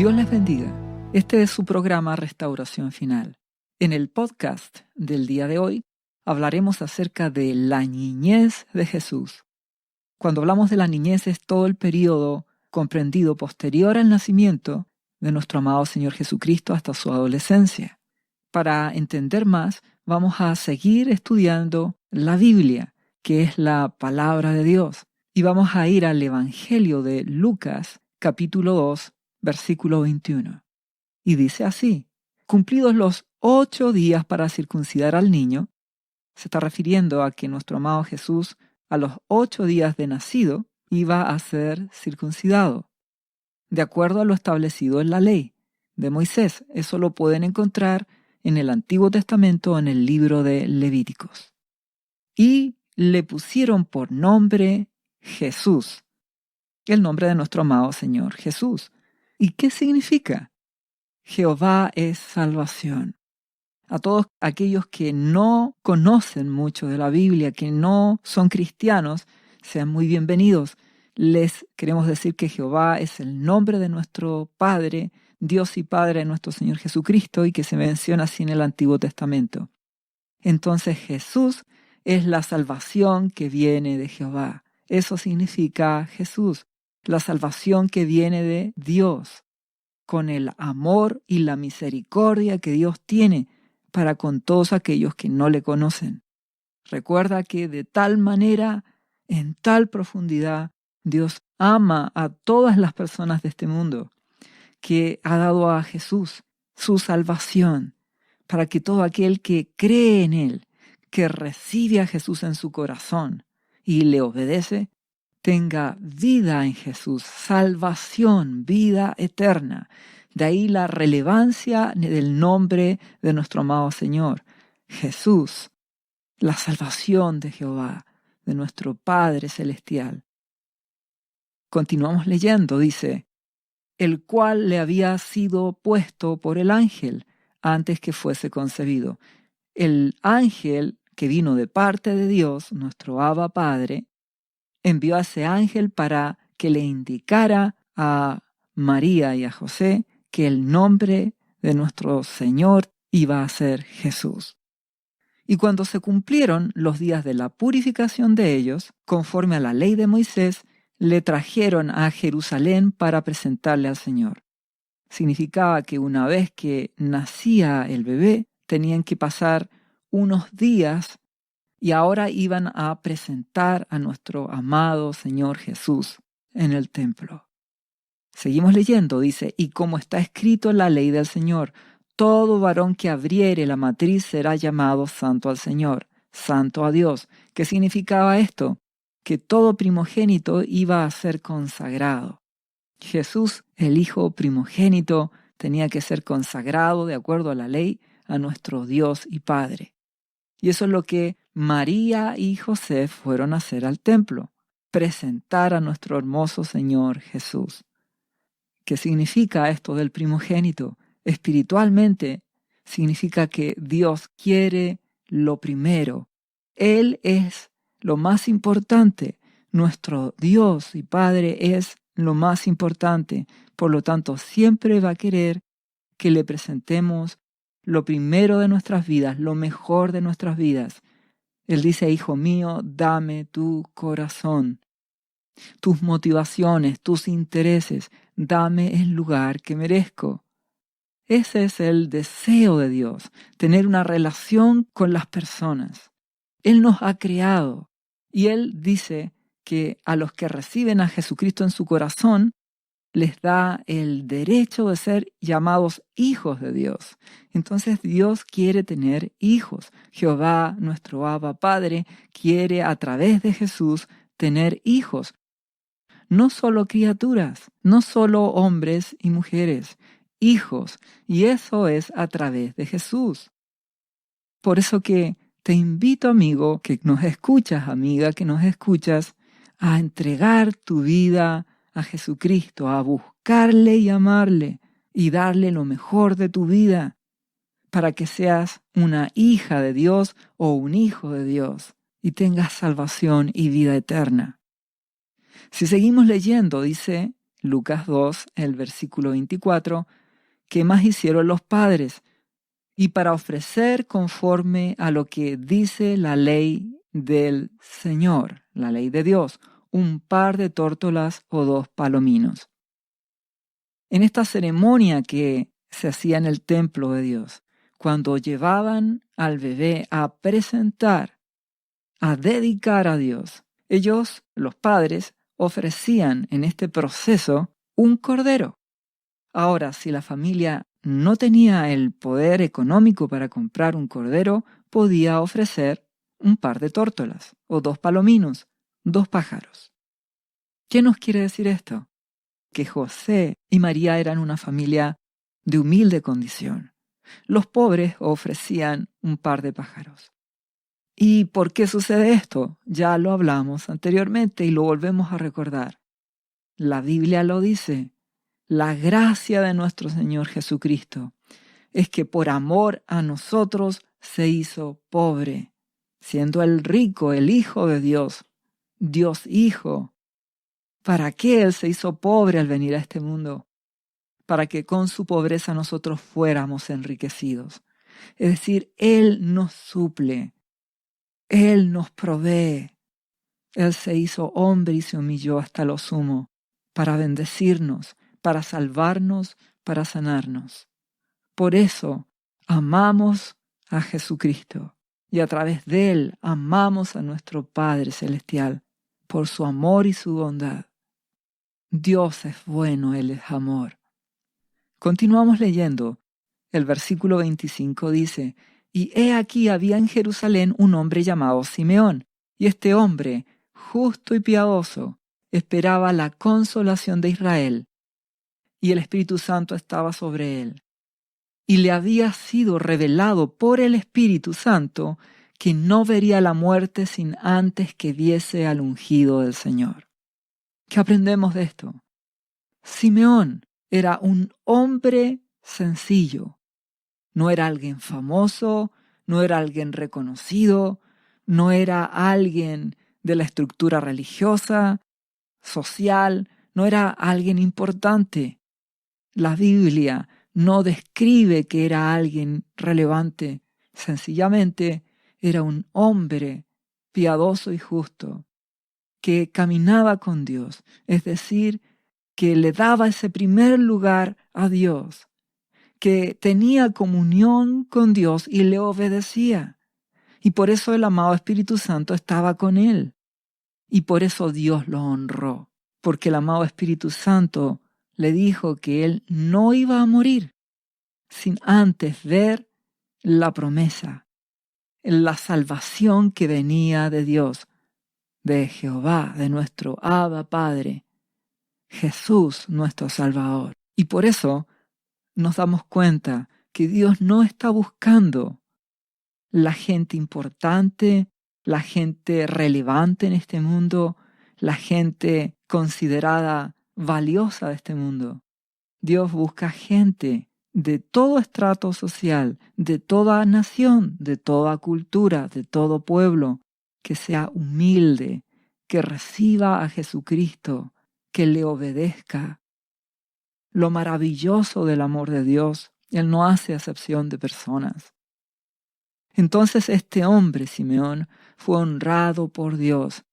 Dios les bendiga. Este es su programa Restauración Final. En el podcast del día de hoy hablaremos acerca de la niñez de Jesús. Cuando hablamos de la niñez es todo el periodo comprendido posterior al nacimiento de nuestro amado Señor Jesucristo hasta su adolescencia. Para entender más, vamos a seguir estudiando la Biblia, que es la palabra de Dios. Y vamos a ir al Evangelio de Lucas, capítulo 2, versículo 21. Y dice así: cumplidos los 8 días para circuncidar al niño, se está refiriendo a que nuestro amado Jesús, a los 8 días de nacido, iba a ser circuncidado, de acuerdo a lo establecido en la ley de Moisés. Eso lo pueden encontrar en el Antiguo Testamento, en el libro de Levíticos. Y le pusieron por nombre Jesús, el nombre de nuestro amado Señor Jesús. ¿Y qué significa? Jehová es salvación. A todos aquellos que no conocen mucho de la Biblia, que no son cristianos, sean muy bienvenidos. Les queremos decir que Jehová es el nombre de nuestro Padre, Dios y Padre de nuestro Señor Jesucristo, y que se menciona así en el Antiguo Testamento. Entonces Jesús es la salvación que viene de Jehová. Eso significa Jesús, la salvación que viene de Dios, con el amor y la misericordia que Dios tiene para con todos aquellos que no le conocen. Recuerda que de tal manera, en tal profundidad, Dios ama a todas las personas de este mundo, que ha dado a Jesús su salvación, para que todo aquel que cree en Él, que recibe a Jesús en su corazón y le obedece, tenga vida en Jesús, salvación, vida eterna. De ahí la relevancia del nombre de nuestro amado Señor, Jesús, la salvación de Jehová, de nuestro Padre Celestial. Continuamos leyendo, dice: el cual le había sido puesto por el ángel antes que fuese concebido. El ángel que vino de parte de Dios, nuestro Abba Padre, envió a ese ángel para que le indicara a María y a José que el nombre de nuestro Señor iba a ser Jesús. Y cuando se cumplieron los días de la purificación de ellos, conforme a la ley de Moisés, le trajeron a Jerusalén para presentarle al Señor. Significaba que una vez que nacía el bebé, tenían que pasar unos días y ahora iban a presentar a nuestro amado Señor Jesús en el templo. Seguimos leyendo, dice: y como está escrito en la ley del Señor, todo varón que abriere la matriz será llamado santo al Señor, santo a Dios. ¿Qué significaba esto? Que todo primogénito iba a ser consagrado. Jesús, el Hijo primogénito, tenía que ser consagrado de acuerdo a la ley a nuestro Dios y Padre. Y eso es lo que María y José fueron a hacer al templo, presentar a nuestro hermoso Señor Jesús. ¿Qué significa esto del primogénito? Espiritualmente significa que Dios quiere lo primero. Él es lo más importante. Nuestro Dios y Padre es lo más importante. Por lo tanto, siempre va a querer que le presentemos lo primero de nuestras vidas, lo mejor de nuestras vidas. Él dice: hijo mío, dame tu corazón, tus motivaciones, tus intereses, dame el lugar que merezco. Ese es el deseo de Dios, tener una relación con las personas. Él nos ha creado y Él dice que a los que reciben a Jesucristo en su corazón, les da el derecho de ser llamados hijos de Dios. Entonces Dios quiere tener hijos. Jehová, nuestro Abba Padre, quiere a través de Jesús tener hijos. No solo criaturas, no solo hombres y mujeres, hijos. Y eso es a través de Jesús. Por eso que te invito, amigo, que nos escuchas, amiga, que nos escuchas, a entregar tu vida a Jesucristo, a buscarle y amarle y darle lo mejor de tu vida para que seas una hija de Dios o un hijo de Dios y tengas salvación y vida eterna. Si seguimos leyendo, dice Lucas 2, el versículo 24, ¿qué más hicieron los padres? Y para ofrecer conforme a lo que dice la ley del Señor, la ley de Dios, un par de tórtolas o 2 palominos. En esta ceremonia que se hacía en el templo de Dios, cuando llevaban al bebé a presentar, a dedicar a Dios, ellos, los padres, ofrecían en este proceso un cordero. Ahora, si la familia no tenía el poder económico para comprar un cordero, podía ofrecer un par de tórtolas o 2 palominos, 2 pájaros. ¿Qué nos quiere decir esto? Que José y María eran una familia de humilde condición. Los pobres ofrecían un par de pájaros. ¿Y por qué sucede esto? Ya lo hablamos anteriormente y lo volvemos a recordar. La Biblia lo dice. La gracia de nuestro Señor Jesucristo es que por amor a nosotros se hizo pobre, siendo el rico, el Hijo de Dios, Dios Hijo. ¿Para qué Él se hizo pobre al venir a este mundo? Para que con su pobreza nosotros fuéramos enriquecidos. Es decir, Él nos suple, Él nos provee. Él se hizo hombre y se humilló hasta lo sumo para bendecirnos, para salvarnos, para sanarnos. Por eso amamos a Jesucristo y a través de Él amamos a nuestro Padre Celestial por su amor y su bondad. Dios es bueno, Él es amor. Continuamos leyendo. El versículo 25 dice, «Y he aquí había en Jerusalén un hombre llamado Simeón, y este hombre, justo y piadoso, esperaba la consolación de Israel, y el Espíritu Santo estaba sobre él. Y le había sido revelado por el Espíritu Santo que no vería la muerte sin antes que viese al ungido del Señor». ¿Qué aprendemos de esto? Simeón era un hombre sencillo. No era alguien famoso, no era alguien reconocido, no era alguien de la estructura religiosa, social, no era alguien importante. La Biblia no describe que era alguien relevante, sencillamente era un hombre piadoso y justo, que caminaba con Dios, es decir, que le daba ese primer lugar a Dios, que tenía comunión con Dios y le obedecía. Y por eso el amado Espíritu Santo estaba con él. Y por eso Dios lo honró, porque el amado Espíritu Santo le dijo que él no iba a morir sin antes ver la promesa, la salvación que venía de Dios, de Jehová, de nuestro Abba Padre, Jesús nuestro Salvador. Y por eso nos damos cuenta que Dios no está buscando la gente importante, la gente relevante en este mundo, la gente considerada valiosa de este mundo. Dios busca gente de todo estrato social, de toda nación, de toda cultura, de todo pueblo, que sea humilde, que reciba a Jesucristo, que le obedezca. Lo maravilloso del amor de Dios, Él no hace acepción de personas. Entonces este hombre, Simeón, fue honrado por Dios.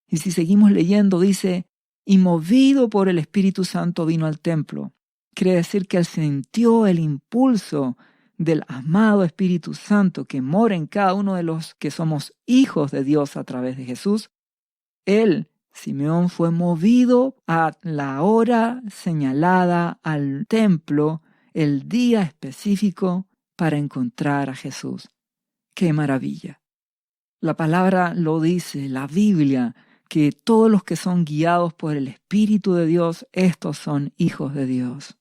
Y si seguimos leyendo, dice, y movido por el Espíritu Santo vino al templo. Quiere decir que él sintió el impulso del amado Espíritu Santo que mora en cada uno de los que somos hijos de Dios a través de Jesús. Él, Simeón, fue movido a la hora señalada al templo, el día específico para encontrar a Jesús. ¡Qué maravilla! La palabra lo dice, la Biblia, que todos los que son guiados por el Espíritu de Dios, estos son hijos de Dios.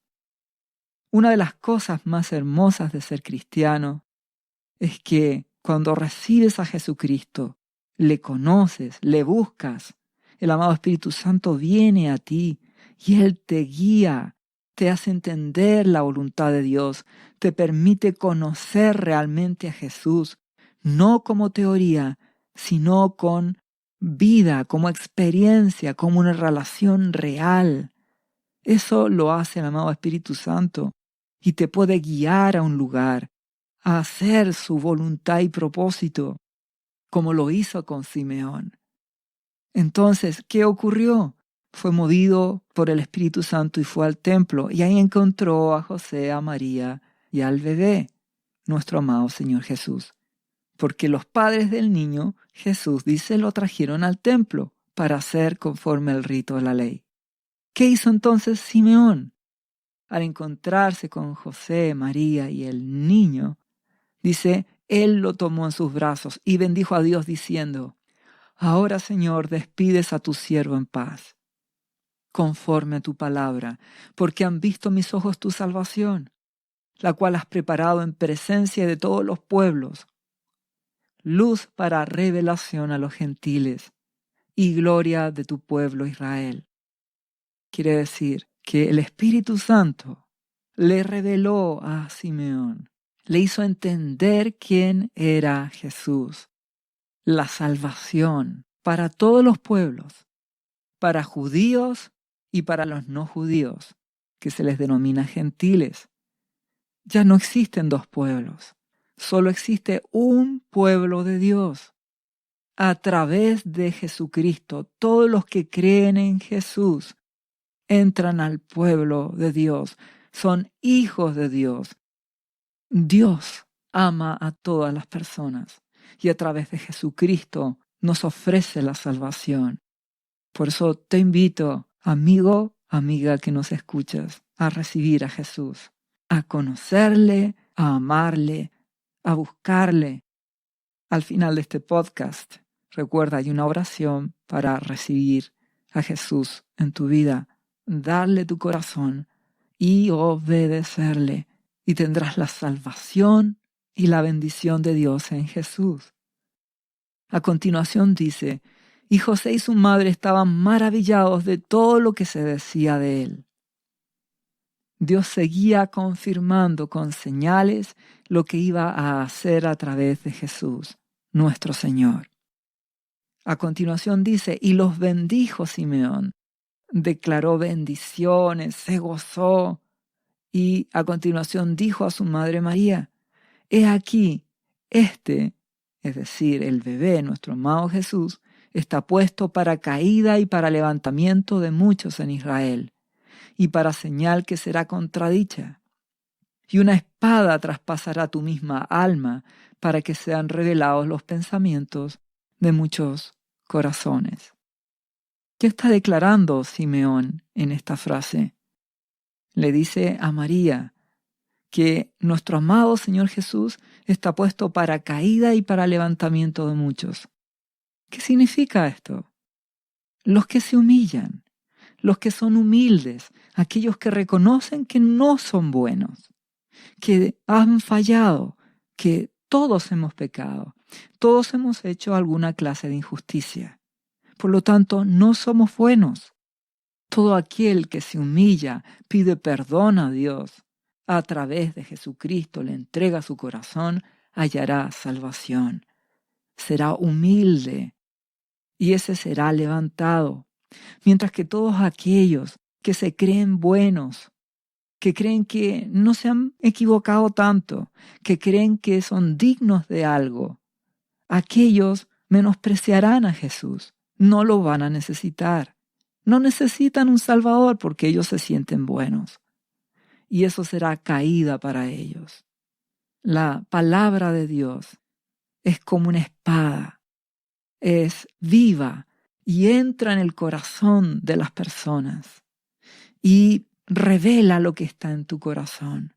Una de las cosas más hermosas de ser cristiano es que cuando recibes a Jesucristo, le conoces, le buscas, el amado Espíritu Santo viene a ti y Él te guía, te hace entender la voluntad de Dios, te permite conocer realmente a Jesús, no como teoría, sino con vida, como experiencia, como una relación real. Eso lo hace el amado Espíritu Santo y te puede guiar a un lugar, a hacer su voluntad y propósito, como lo hizo con Simeón. Entonces, ¿qué ocurrió? Fue movido por el Espíritu Santo y fue al templo, y ahí encontró a José, a María y al bebé, nuestro amado Señor Jesús. Porque los padres del niño, Jesús dice, lo trajeron al templo para hacer conforme el rito de la ley. ¿Qué hizo entonces Simeón? Al encontrarse con José, María y el niño, dice, él lo tomó en sus brazos y bendijo a Dios diciendo, ahora, Señor, despides a tu siervo en paz, conforme a tu palabra, porque han visto mis ojos tu salvación, la cual has preparado en presencia de todos los pueblos, luz para revelación a los gentiles y gloria de tu pueblo Israel. Quiere decir que el Espíritu Santo le reveló a Simeón, le hizo entender quién era Jesús, la salvación para todos los pueblos, para judíos y para los no judíos, que se les denomina gentiles. Ya no existen dos pueblos, solo existe un pueblo de Dios. A través de Jesucristo, todos los que creen en Jesús entran al pueblo de Dios, son hijos de Dios. Dios ama a todas las personas y a través de Jesucristo nos ofrece la salvación. Por eso te invito, amigo, amiga que nos escuchas, a recibir a Jesús, a conocerle, a amarle, a buscarle. Al final de este podcast, recuerda, hay una oración para recibir a Jesús en tu vida, darle tu corazón y obedecerle, y tendrás la salvación y la bendición de Dios en Jesús. A continuación dice, y José y su madre estaban maravillados de todo lo que se decía de él. Dios seguía confirmando con señales lo que iba a hacer a través de Jesús, nuestro Señor. A continuación dice, y los bendijo Simeón, declaró bendiciones, se gozó, y a continuación dijo a su madre María, he aquí, es decir, el bebé, nuestro amado Jesús, está puesto para caída y para levantamiento de muchos en Israel, y para señal que será contradicha. Y una espada traspasará tu misma alma, para que sean revelados los pensamientos de muchos corazones. ¿Qué está declarando Simeón en esta frase? Le dice a María que nuestro amado Señor Jesús está puesto para caída y para levantamiento de muchos. ¿Qué significa esto? Los que se humillan, los que son humildes, aquellos que reconocen que no son buenos, que han fallado, que todos hemos pecado, todos hemos hecho alguna clase de injusticia. Por lo tanto, no somos buenos. Todo aquel que se humilla, pide perdón a Dios, a través de Jesucristo le entrega su corazón, hallará salvación. Será humilde y ese será levantado. Mientras que todos aquellos que se creen buenos, que creen que no se han equivocado tanto, que creen que son dignos de algo, aquellos menospreciarán a Jesús, no lo van a necesitar. No necesitan un Salvador porque ellos se sienten buenos. Y eso será caída para ellos. La palabra de Dios es como una espada, es viva y entra en el corazón de las personas y revela lo que está en tu corazón,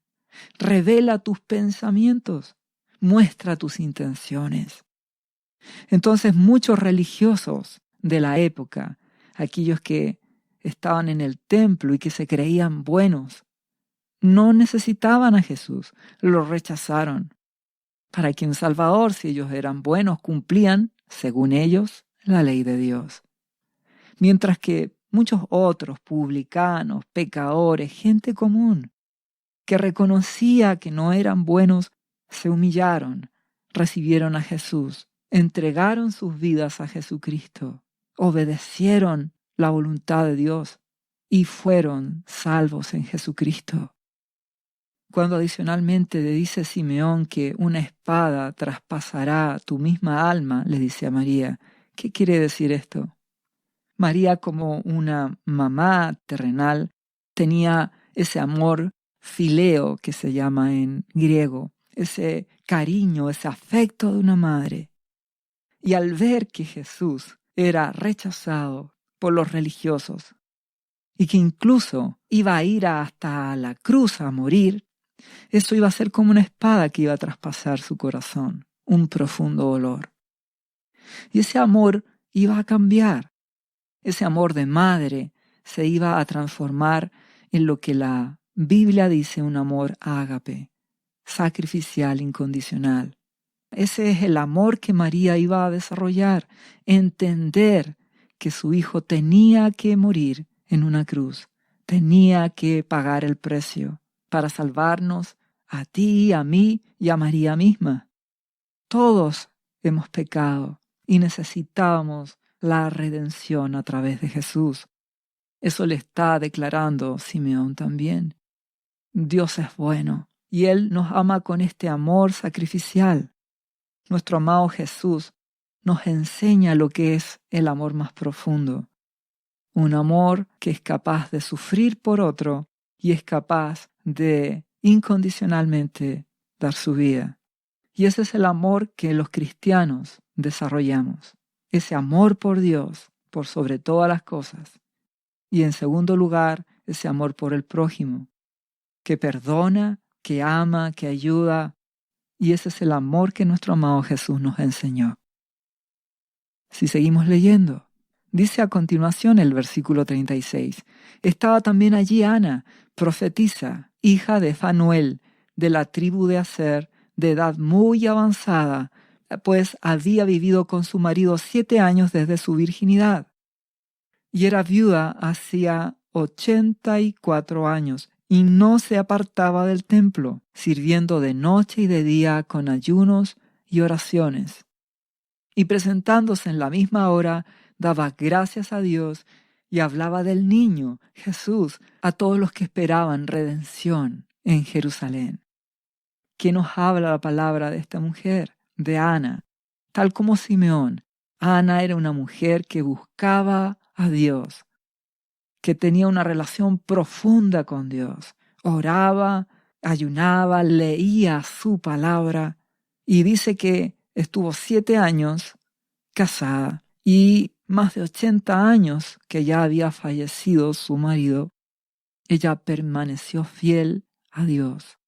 revela tus pensamientos, muestra tus intenciones. Entonces muchos religiosos de la época, aquellos que estaban en el templo y que se creían buenos, no necesitaban a Jesús, lo rechazaron. Para que un Salvador, si ellos eran buenos, cumplían, según ellos, la ley de Dios. Mientras que muchos otros, publicanos, pecadores, gente común, que reconocía que no eran buenos, se humillaron, recibieron a Jesús, entregaron sus vidas a Jesucristo, obedecieron la voluntad de Dios y fueron salvos en Jesucristo. Cuando adicionalmente le dice Simeón que una espada traspasará tu misma alma, le dice a María, ¿qué quiere decir esto? María, como una mamá terrenal, tenía ese amor fileo que se llama en griego, ese cariño, ese afecto de una madre. Y al ver que Jesús era rechazado por los religiosos y que incluso iba a ir hasta la cruz a morir, eso iba a ser como una espada que iba a traspasar su corazón, un profundo dolor. Y ese amor iba a cambiar. Ese amor de madre se iba a transformar en lo que la Biblia dice un amor ágape, sacrificial, incondicional. Ese es el amor que María iba a desarrollar, entender que su hijo tenía que morir en una cruz, tenía que pagar el precio para salvarnos a ti, a mí y a María misma. Todos hemos pecado y necesitábamos la redención a través de Jesús. Eso le está declarando Simeón también. Dios es bueno y Él nos ama con este amor sacrificial. Nuestro amado Jesús nos enseña lo que es el amor más profundo. Un amor que es capaz de sufrir por otro y es capaz de incondicionalmente dar su vida. Y ese es el amor que los cristianos desarrollamos. Ese amor por Dios, por sobre todas las cosas. Y en segundo lugar, ese amor por el prójimo, que perdona, que ama, que ayuda. Y ese es el amor que nuestro amado Jesús nos enseñó. Si seguimos leyendo, dice a continuación el versículo 36, estaba también allí Ana, profetisa, hija de Fanuel, de la tribu de Aser, de edad muy avanzada, pues había vivido con su marido 7 años desde su virginidad. Y era viuda hacía 84 años, y no se apartaba del templo, sirviendo de noche y de día con ayunos y oraciones. Y presentándose en la misma hora, daba gracias a Dios y hablaba del niño, Jesús, a todos los que esperaban redención en Jerusalén. ¿Qué nos habla la palabra de esta mujer, de Ana? Tal como Simeón, Ana era una mujer que buscaba a Dios, que tenía una relación profunda con Dios. Oraba, ayunaba, leía su palabra y dice que estuvo 7 años casada y más de 80 años que ya había fallecido su marido. Ella permaneció fiel a Dios.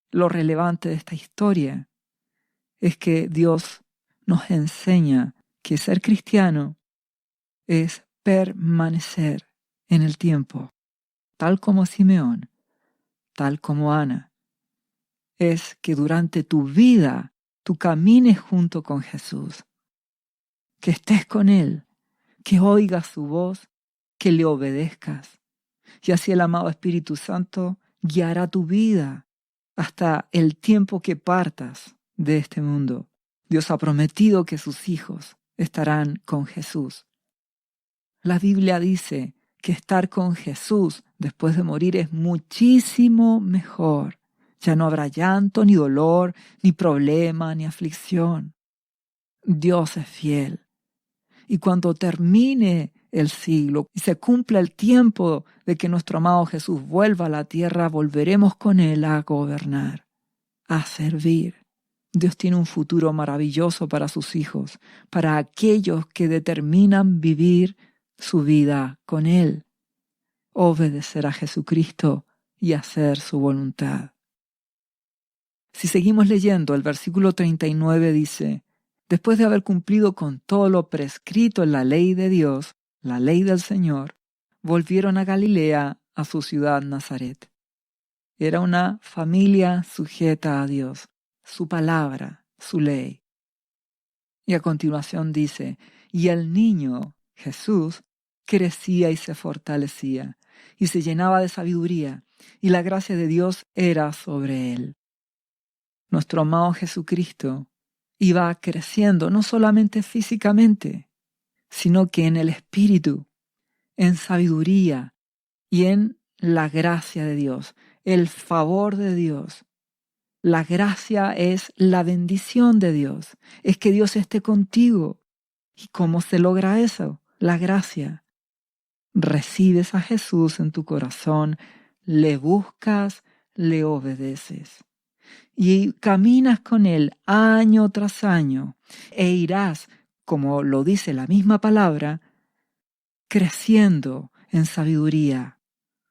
Lo relevante de esta historia es que Dios nos enseña que ser cristiano es permanecer en el tiempo, tal como Simeón, tal como Ana. Es que durante tu vida tú camines junto con Jesús, que estés con Él, que oigas su voz, que le obedezcas. Y así el amado Espíritu Santo guiará tu vida hasta el tiempo que partas de este mundo. Dios ha prometido que sus hijos estarán con Jesús. La Biblia dice que estar con Jesús después de morir es muchísimo mejor. Ya no habrá llanto, ni dolor, ni problema, ni aflicción. Dios es fiel. Y cuando termine el siglo y se cumpla el tiempo de que nuestro amado Jesús vuelva a la tierra, volveremos con Él a gobernar, a servir. Dios tiene un futuro maravilloso para sus hijos, para aquellos que determinan vivir su vida con Él, obedecer a Jesucristo y hacer su voluntad. Si seguimos leyendo, el versículo 39 dice, después de haber cumplido con todo lo prescrito en la ley de Dios, la ley del Señor, volvieron a Galilea, a su ciudad Nazaret. Era una familia sujeta a Dios, su palabra, su ley. Y a continuación dice, y el niño, Jesús, crecía y se fortalecía, y se llenaba de sabiduría, y la gracia de Dios era sobre él. Nuestro amado Jesucristo iba creciendo no solamente físicamente, sino que en el espíritu, en sabiduría, y en la gracia de Dios, el favor de Dios. La gracia es la bendición de Dios, es que Dios esté contigo. ¿Y cómo se logra eso? La gracia. Recibes a Jesús en tu corazón, le buscas, le obedeces. Y caminas con Él año tras año e irás, como lo dice la misma palabra, creciendo en sabiduría,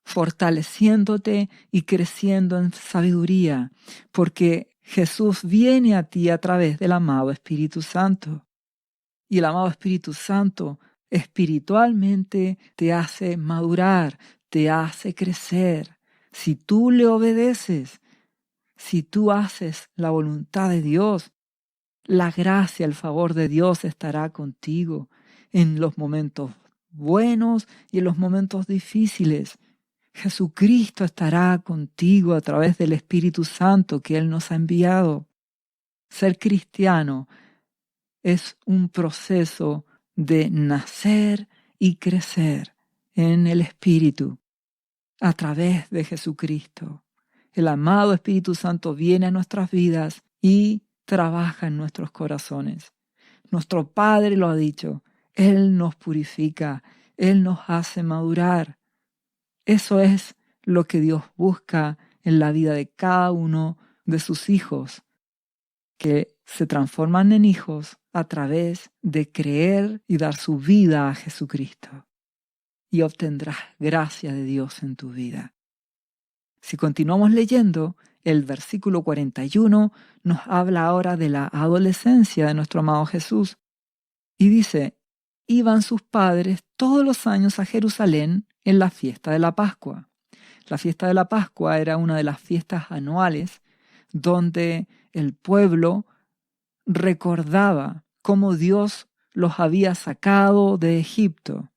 fortaleciéndote y creciendo en sabiduría, porque Jesús viene a ti a través del amado Espíritu Santo. Y el amado Espíritu Santo espiritualmente te hace madurar, te hace crecer. Si tú le obedeces, si tú haces la voluntad de Dios, la gracia, el favor de Dios estará contigo en los momentos buenos y en los momentos difíciles. Jesucristo estará contigo a través del Espíritu Santo que Él nos ha enviado. Ser cristiano es un proceso de nacer y crecer en el Espíritu a través de Jesucristo. El amado Espíritu Santo viene a nuestras vidas y trabaja en nuestros corazones. Nuestro Padre lo ha dicho, Él nos purifica, Él nos hace madurar. Eso es lo que Dios busca en la vida de cada uno de sus hijos, que se transforman en hijos a través de creer y dar su vida a Jesucristo. Y obtendrás gracia de Dios en tu vida. Si continuamos leyendo, el versículo 41 nos habla ahora de la adolescencia de nuestro amado Jesús. Y dice, iban sus padres todos los años a Jerusalén en la fiesta de la Pascua. La fiesta de la Pascua era una de las fiestas anuales donde el pueblo recordaba cómo Dios los había sacado de Egipto.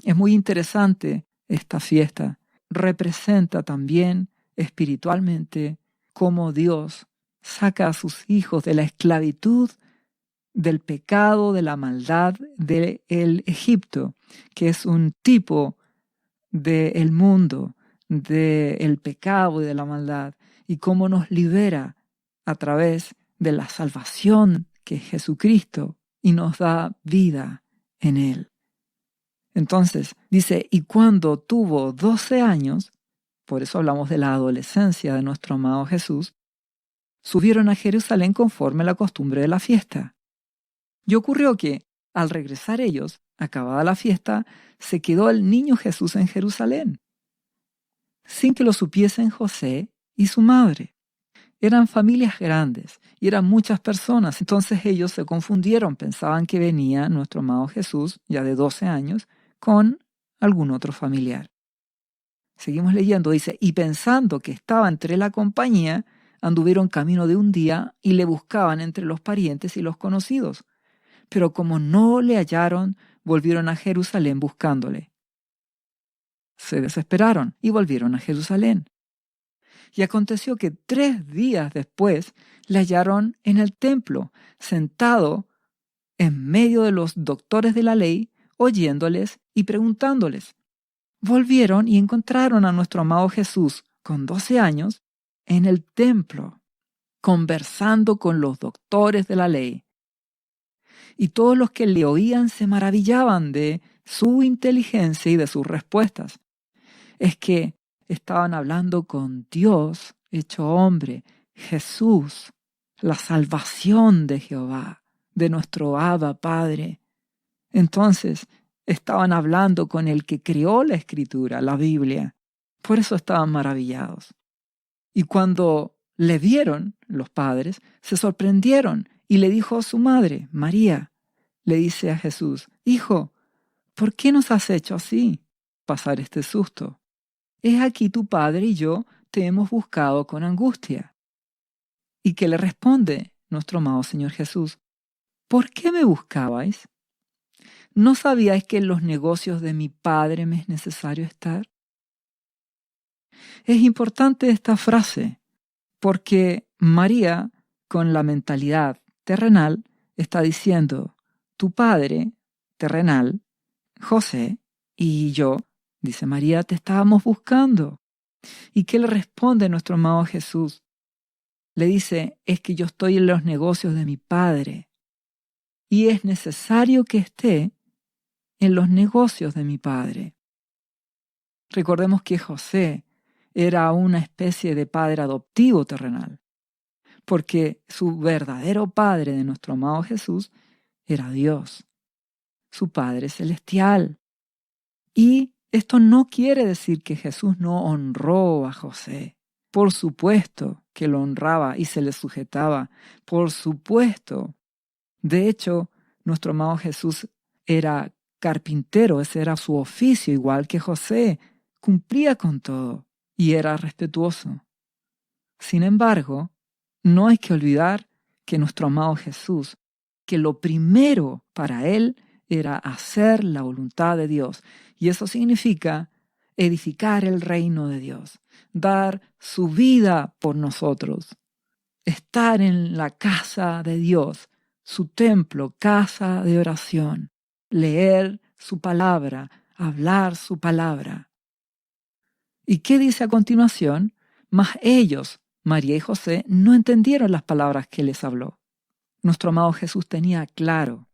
Es muy interesante esta fiesta. Representa también espiritualmente cómo Dios saca a sus hijos de la esclavitud, del pecado, de la maldad del Egipto, que es un tipo del mundo, del pecado y de la maldad, y cómo nos libera a través de la salvación que es Jesucristo y nos da vida en Él. Entonces, dice, y cuando tuvo 12 años, por eso hablamos de la adolescencia de nuestro amado Jesús, subieron a Jerusalén conforme a la costumbre de la fiesta. Y ocurrió que, al regresar ellos, acabada la fiesta, se quedó el niño Jesús en Jerusalén, sin que lo supiesen José y su madre. Eran familias grandes y eran muchas personas, entonces ellos se confundieron, pensaban que venía nuestro amado Jesús, ya de 12 años, con algún otro familiar. Seguimos leyendo, dice, y pensando que estaba entre la compañía, anduvieron camino de un día y le buscaban entre los parientes y los conocidos. Pero como no le hallaron, volvieron a Jerusalén buscándole. Se desesperaron y volvieron a Jerusalén. Y aconteció que 3 días después le hallaron en el templo, sentado en medio de los doctores de la ley, oyéndoles y preguntándoles. Volvieron y encontraron a nuestro amado Jesús, con 12 años, en el templo, conversando con los doctores de la ley. Y todos los que le oían se maravillaban de su inteligencia y de sus respuestas. Es que estaban hablando con Dios hecho hombre, Jesús, la salvación de Jehová, de nuestro Abba Padre. Entonces estaban hablando con el que creó la Escritura, la Biblia. Por eso estaban maravillados. Y cuando le vieron, los padres, se sorprendieron y le dijo a su madre, María, le dice a Jesús, Hijo, ¿por qué nos has hecho así pasar este susto? He aquí tu padre y yo te hemos buscado con angustia. ¿Y qué le responde nuestro amado Señor Jesús? ¿Por qué me buscabais? ¿No sabíais que en los negocios de mi Padre me es necesario estar? Es importante esta frase porque María, con la mentalidad terrenal, está diciendo, tu padre terrenal, José, y yo, Dice María, te estábamos buscando. ¿Y qué le responde nuestro amado Jesús? Le dice, es que yo estoy en los negocios de mi Padre y es necesario que esté en los negocios de mi Padre. Recordemos que José era una especie de padre adoptivo terrenal, porque su verdadero padre de nuestro amado Jesús era Dios, su Padre celestial. Y esto no quiere decir que Jesús no honró a José. Por supuesto que lo honraba y se le sujetaba. Por supuesto. De hecho, nuestro amado Jesús era carpintero, ese era su oficio, igual que José. Cumplía con todo y era respetuoso. Sin embargo, no hay que olvidar que nuestro amado Jesús, que lo primero para él era hacer la voluntad de Dios. Y eso significa edificar el reino de Dios, dar su vida por nosotros, estar en la casa de Dios, su templo, casa de oración, leer su palabra, hablar su palabra. ¿Y qué dice a continuación? Mas ellos, María y José, no entendieron las palabras que les habló. Nuestro amado Jesús tenía claro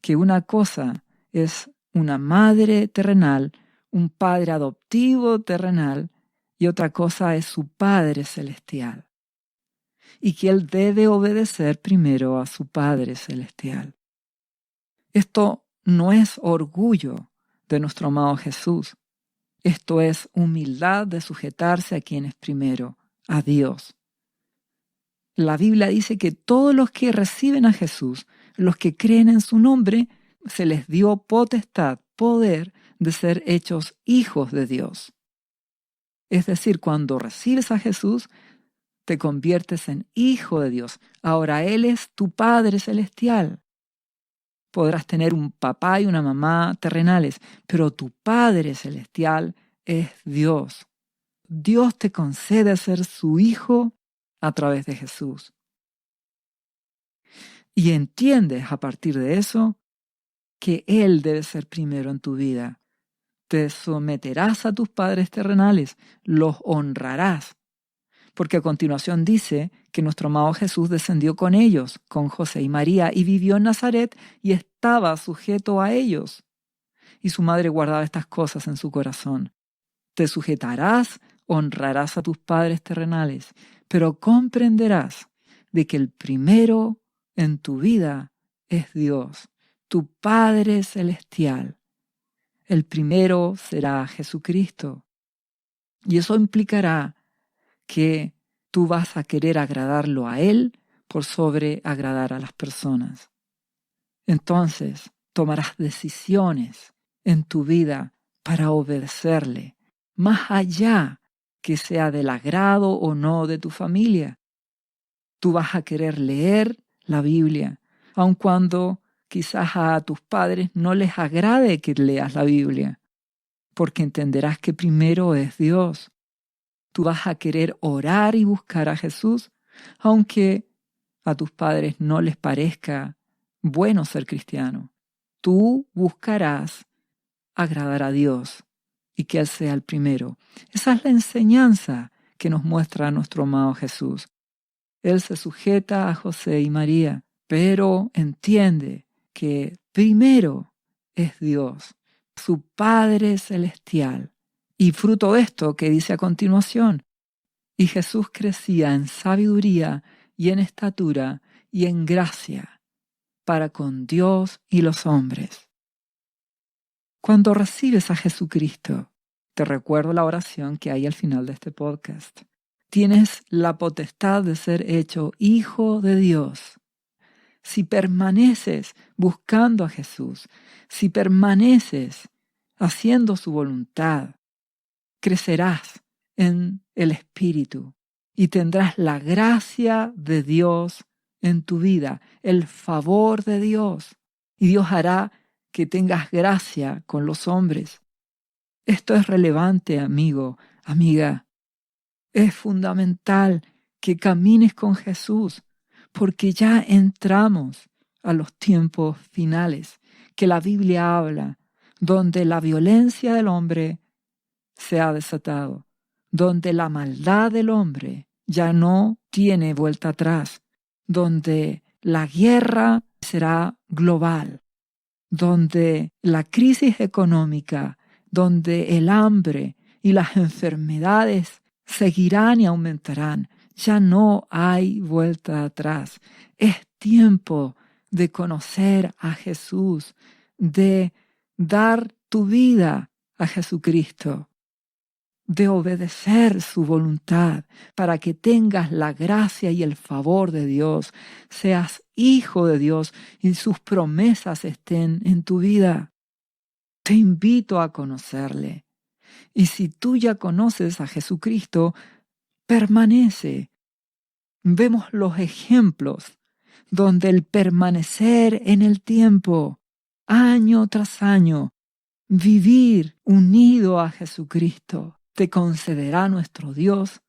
que una cosa es una madre terrenal, un padre adoptivo terrenal, y otra cosa es su Padre celestial. Y que él debe obedecer primero a su Padre celestial. Esto no es orgullo de nuestro amado Jesús. Esto es humildad de sujetarse a quien es primero, a Dios. La Biblia dice que todos los que reciben a Jesús, los que creen en su nombre, se les dio potestad, poder de ser hechos hijos de Dios. Es decir, cuando recibes a Jesús, te conviertes en hijo de Dios. Ahora Él es tu Padre celestial. Podrás tener un papá y una mamá terrenales, pero tu Padre celestial es Dios. Dios te concede ser su hijo a través de Jesús. Y entiendes a partir de eso que Él debe ser primero en tu vida. Te someterás a tus padres terrenales, los honrarás. Porque a continuación dice que nuestro amado Jesús descendió con ellos, con José y María, y vivió en Nazaret y estaba sujeto a ellos. Y su madre guardaba estas cosas en su corazón. Te sujetarás, honrarás a tus padres terrenales, pero comprenderás de que el primero en tu vida es Dios, tu Padre celestial. El primero será Jesucristo. Y eso implicará que tú vas a querer agradarlo a Él por sobre agradar a las personas. Entonces tomarás decisiones en tu vida para obedecerle, más allá que sea del agrado o no de tu familia. Tú vas a querer leer la Biblia, aun cuando quizás a tus padres no les agrade que leas la Biblia, porque entenderás que primero es Dios. Tú vas a querer orar y buscar a Jesús, aunque a tus padres no les parezca bueno ser cristiano. Tú buscarás agradar a Dios y que Él sea el primero. Esa es la enseñanza que nos muestra nuestro amado Jesús. Él se sujeta a José y María, pero entiende que primero es Dios, su Padre celestial. Y fruto de esto que dice a continuación, y Jesús crecía en sabiduría y en estatura y en gracia para con Dios y los hombres. Cuando recibes a Jesucristo, te recuerdo la oración que hay al final de este podcast. Tienes la potestad de ser hecho hijo de Dios. Si permaneces buscando a Jesús, si permaneces haciendo su voluntad, crecerás en el Espíritu y tendrás la gracia de Dios en tu vida, el favor de Dios. Y Dios hará que tengas gracia con los hombres. Esto es relevante, amigo, amiga. Es fundamental que camines con Jesús, porque ya entramos a los tiempos finales que la Biblia habla, donde la violencia del hombre se ha desatado, donde la maldad del hombre ya no tiene vuelta atrás, donde la guerra será global, donde la crisis económica, donde el hambre y las enfermedades seguirán y aumentarán. Ya no hay vuelta atrás. Es tiempo de conocer a Jesús, de dar tu vida a Jesucristo, de obedecer su voluntad para que tengas la gracia y el favor de Dios, seas hijo de Dios y sus promesas estén en tu vida. Te invito a conocerle. Y si tú ya conoces a Jesucristo, permanece. Vemos los ejemplos donde el permanecer en el tiempo, año tras año, vivir unido a Jesucristo, te concederá nuestro Dios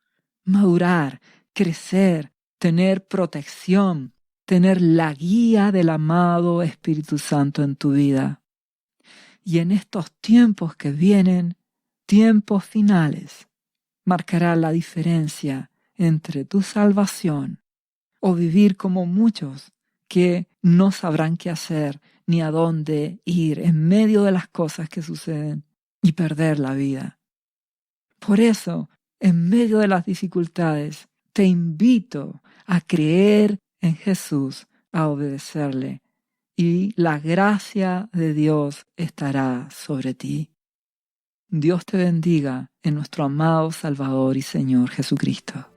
madurar, crecer, tener protección, tener la guía del amado Espíritu Santo en tu vida. Y en estos tiempos que vienen, tiempos finales, marcará la diferencia entre tu salvación o vivir como muchos que no sabrán qué hacer ni a dónde ir en medio de las cosas que suceden y perder la vida. Por eso, en medio de las dificultades, te invito a creer en Jesús, a obedecerle, y la gracia de Dios estará sobre ti. Dios te bendiga en nuestro amado Salvador y Señor Jesucristo.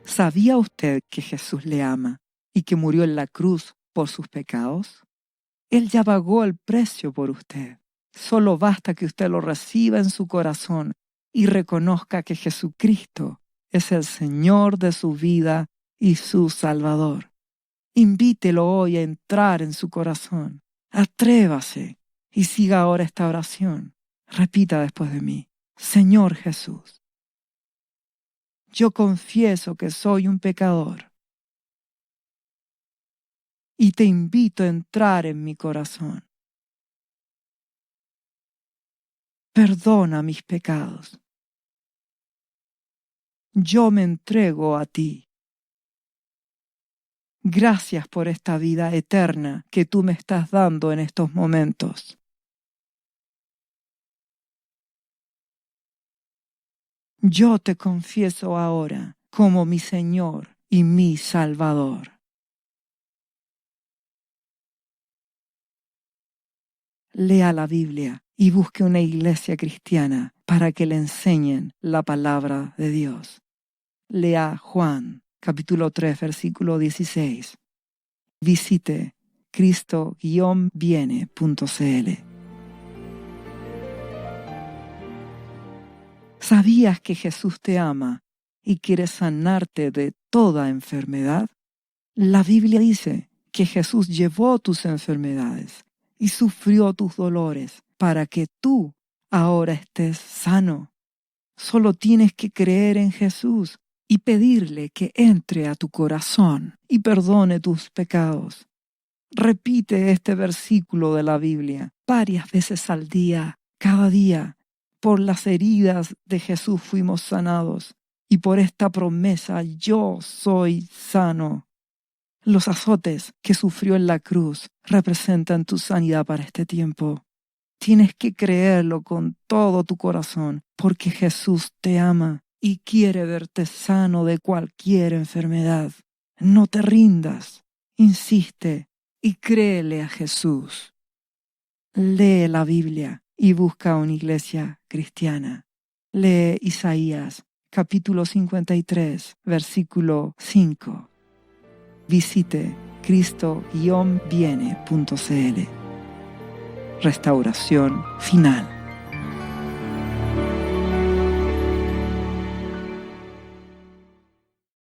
¿Sabía usted que Jesús le ama y que murió en la cruz por sus pecados? Él ya pagó el precio por usted. Solo basta que usted lo reciba en su corazón y reconozca que Jesucristo es el Señor de su vida y su Salvador. Invítelo hoy a entrar en su corazón. Atrévase y siga ahora esta oración. Repita después de mí: Señor Jesús, yo confieso que soy un pecador y te invito a entrar en mi corazón. Perdona mis pecados. Yo me entrego a ti. Gracias por esta vida eterna que tú me estás dando en estos momentos. Yo te confieso ahora como mi Señor y mi Salvador. Lea la Biblia y busque una iglesia cristiana para que le enseñen la palabra de Dios. Lea Juan, capítulo 3, versículo 16. Visite cristo-viene.cl. ¿Sabías que Jesús te ama y quiere sanarte de toda enfermedad? La Biblia dice que Jesús llevó tus enfermedades y sufrió tus dolores para que tú ahora estés sano. Solo tienes que creer en Jesús y pedirle que entre a tu corazón y perdone tus pecados. Repite este versículo de la Biblia varias veces al día, cada día. Por las heridas de Jesús fuimos sanados y por esta promesa yo soy sano. Los azotes que sufrió en la cruz representan tu sanidad para este tiempo. Tienes que creerlo con todo tu corazón porque Jesús te ama y quiere verte sano de cualquier enfermedad. No te rindas, insiste y créele a Jesús. Lee la Biblia y busca una iglesia cristiana. Lee Isaías, capítulo 53, versículo 5. Visite cristo-viene.cl. Restauración final.